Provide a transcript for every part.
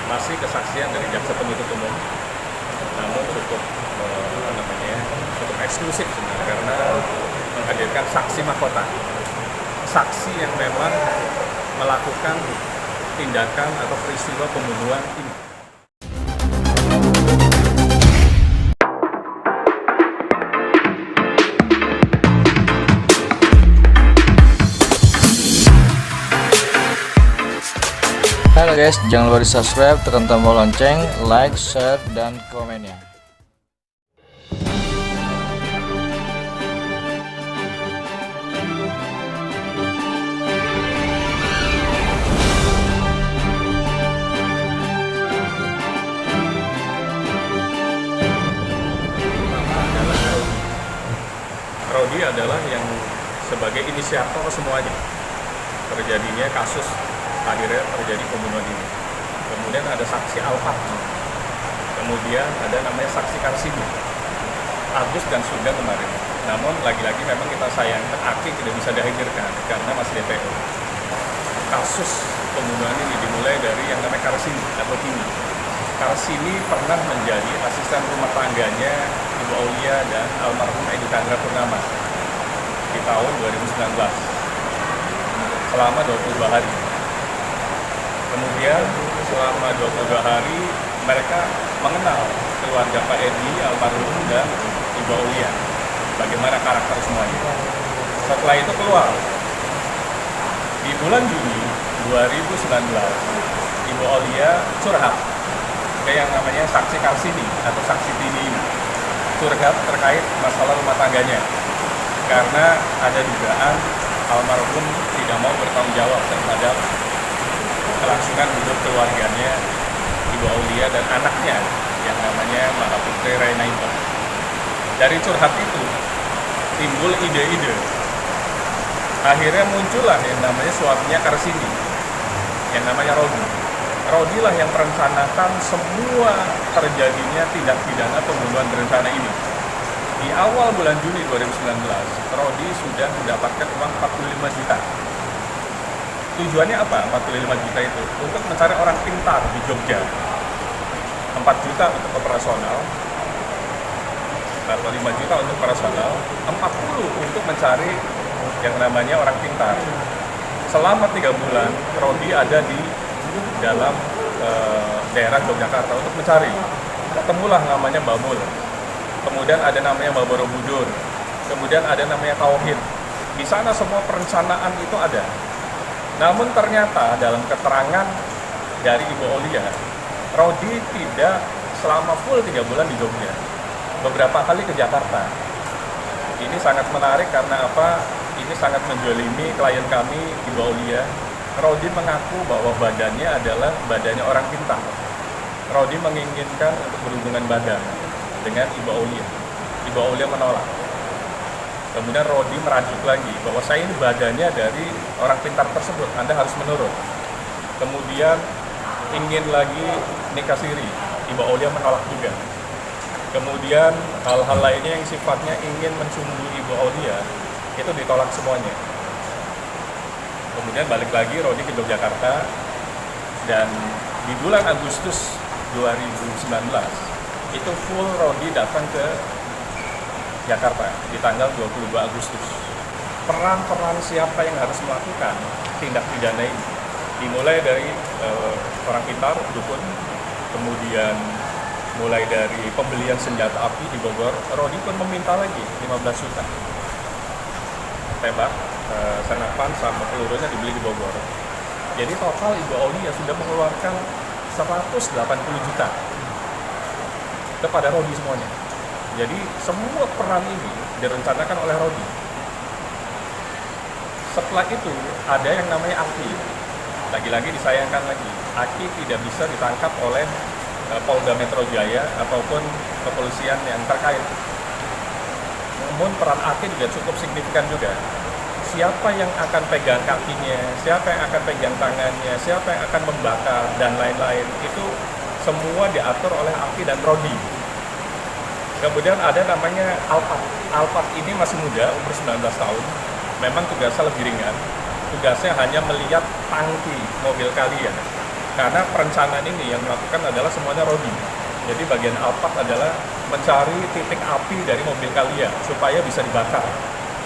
masih kesaksian dari jaksa penuntut umum, namun cukup cukup eksklusif sebenarnya karena menghadirkan saksi mahkota, saksi yang memang melakukan tindakan atau peristiwa pembunuhan ini. Halo guys, jangan lupa di subscribe, tekan tombol lonceng, like, share, dan komennya. Rodi adalah yang sebagai inisiator semuanya terjadinya kasus, akhirnya terjadi pembunuhan ini. Kemudian ada saksi Alfat, kemudian ada namanya saksi Karsini, Agus dan Sunda kemarin. Namun lagi-lagi memang kita sayangkan Aki tidak bisa dihadirkan karena masih DPO. Kasus pembunuhan ini dimulai dari yang namanya Karsini atau Tini. Karsini pernah menjadi asisten rumah tangganya Ibu Aulia dan almarhum Edi Chandra Purnama di tahun 2019 selama 22 hari. Kemudian selama 22 hari mereka mengenal keluarga Pak Edi, almarhum, dan Ibu Aulia, bagaimana karakter semuanya. Setelah itu keluar di bulan Juni 2019 Ibu Aulia curhat ke yang namanya saksi Karsini atau saksi Tini ini, curhat terkait masalah rumah tangganya karena ada dugaan almarhum tidak mau bertanggung jawab terhadap kelangsungan hidup keluarganya Ibu Aulia dan anaknya yang namanya Mahaputri Raina Intan. Dari curhat itu timbul ide-ide. Akhirnya muncullah yang namanya suaminya Karsini, yang namanya Rodi. Rodi lah yang merencanakan semua terjadinya tindak pidana pembunuhan berencana ini. Di awal bulan Juni 2019, Rodi sudah mendapatkan uang 45 juta. Tujuannya apa 45 juta itu? Untuk mencari orang pintar di Jogja. 4 juta untuk operasional, 45 juta untuk operasional, 40 untuk mencari yang namanya orang pintar. Selama 3 bulan, Rodi ada di dalam daerah Yogyakarta untuk mencari. Ketemulah namanya Mbak Mul. Kemudian ada namanya Mbak Borobudur. Kemudian ada namanya Tauhid. Di sana semua perencanaan itu ada. Namun ternyata dalam keterangan dari Ibu Aulia, Rodi tidak selama full 3 bulan di Jogja. Beberapa kali ke Jakarta. Ini sangat menarik karena apa? Ini sangat menjolimi klien kami, Ibu Aulia. Rodi mengaku bahwa badannya adalah badannya orang pintar. Rodi menginginkan untuk berhubungan badan dengan Ibu Aulia. Ibu Aulia menolak. Kemudian Rodi merajuk lagi bahwa saya ini badannya dari orang pintar tersebut, Anda harus menurut. Kemudian ingin lagi nikah siri, Ibu Aulia menolak juga. Kemudian hal-hal lainnya yang sifatnya ingin mencumbui Ibu Aulia itu ditolak semuanya. Kemudian balik lagi Rodi ke Yogyakarta dan di bulan Agustus 2019 itu full Rodi datang ke Jakarta di tanggal 22 Agustus. Peran-peran siapa yang harus melakukan tindak pidana ini? Dimulai dari orang pintar, dukun, kemudian mulai dari pembelian senjata api di Bogor. Rodi pun meminta lagi 15 juta. Tembak, senapan sama pelurunya dibeli di Bogor. Jadi total Ibu Aulia sudah mengeluarkan 180 juta kepada Rodi semuanya. Jadi semua peran ini direncanakan oleh Rodi. Setelah itu ada yang namanya Aki. Lagi-lagi disayangkan lagi, Aki tidak bisa ditangkap oleh Polda Metro Jaya ataupun kepolisian yang terkait. Namun peran Aki juga cukup signifikan juga. Siapa yang akan pegang kakinya, siapa yang akan pegang tangannya, siapa yang akan membakar, dan lain-lain, itu semua diatur oleh Aki dan Rodi. Kemudian ada namanya Alfat. Alfat ini masih muda, umur 19 tahun. Memang tugasnya lebih ringan. Tugasnya hanya melihat tangki mobil kalian. Karena perencanaan ini yang melakukan adalah semuanya Rodi. Jadi bagian Alphard adalah mencari titik api dari mobil Calya supaya bisa dibakar.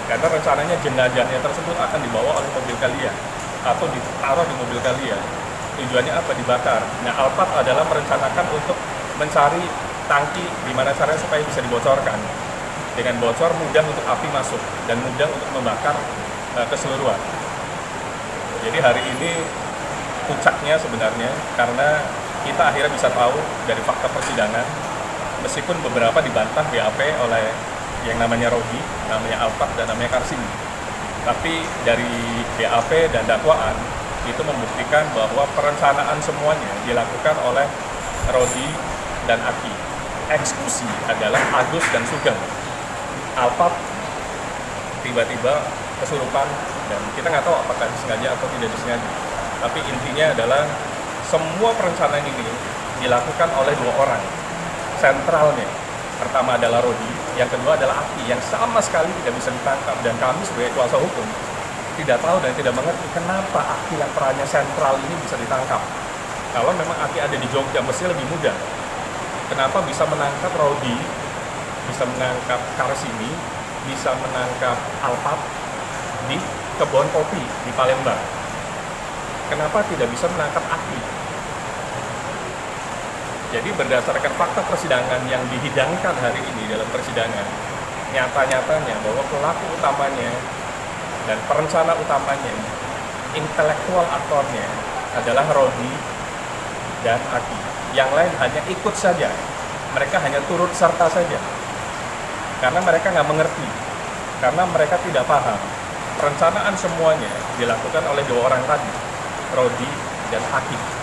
Karena rencananya jenazahnya tersebut akan dibawa oleh mobil Calya atau ditaruh di mobil Calya. Tujuannya apa? Dibakar. Nah, Alphard adalah merencanakan untuk mencari tangki gimana caranya supaya bisa dibocorkan. Dengan bocor mudah untuk api masuk dan mudah untuk membakar keseluruhan. Jadi hari ini puncaknya sebenarnya karena kita akhirnya bisa tahu dari fakta persidangan, meskipun beberapa dibantah BAP oleh yang namanya Rodi, namanya Alphard dan namanya Karsini. Tapi dari BAP dan dakwaan itu membuktikan bahwa perencanaan semuanya dilakukan oleh Rodi dan Aki. Eksekusi adalah Agus dan Sugeng. Alphard tiba-tiba kesurupan dan kita nggak tahu apakah disengaja atau tidak disengaja. Tapi intinya adalah semua perencanaan ini dilakukan oleh dua orang. Sentralnya, pertama adalah Rodi, yang kedua adalah Aki, yang sama sekali tidak bisa ditangkap. Dan kami sebagai kuasa hukum tidak tahu dan tidak mengerti kenapa Aki yang perannya sentral ini bisa ditangkap. Kalau memang Aki ada di Jogja, mesti lebih mudah. Kenapa bisa menangkap Rodi, bisa menangkap Karsini, bisa menangkap Alphard di kebun kopi di Palembang? Kenapa tidak bisa menangkap Aki? Jadi berdasarkan fakta persidangan yang dihidangkan hari ini dalam persidangan, nyata-nyatanya bahwa pelaku utamanya dan perencana utamanya, intelektual aktornya adalah Rodi dan Aki. Yang lain hanya ikut saja, mereka hanya turut serta saja. Karena mereka nggak mengerti, karena mereka tidak paham. Perencanaan semuanya dilakukan oleh dua orang tadi, Rodi dan Aki.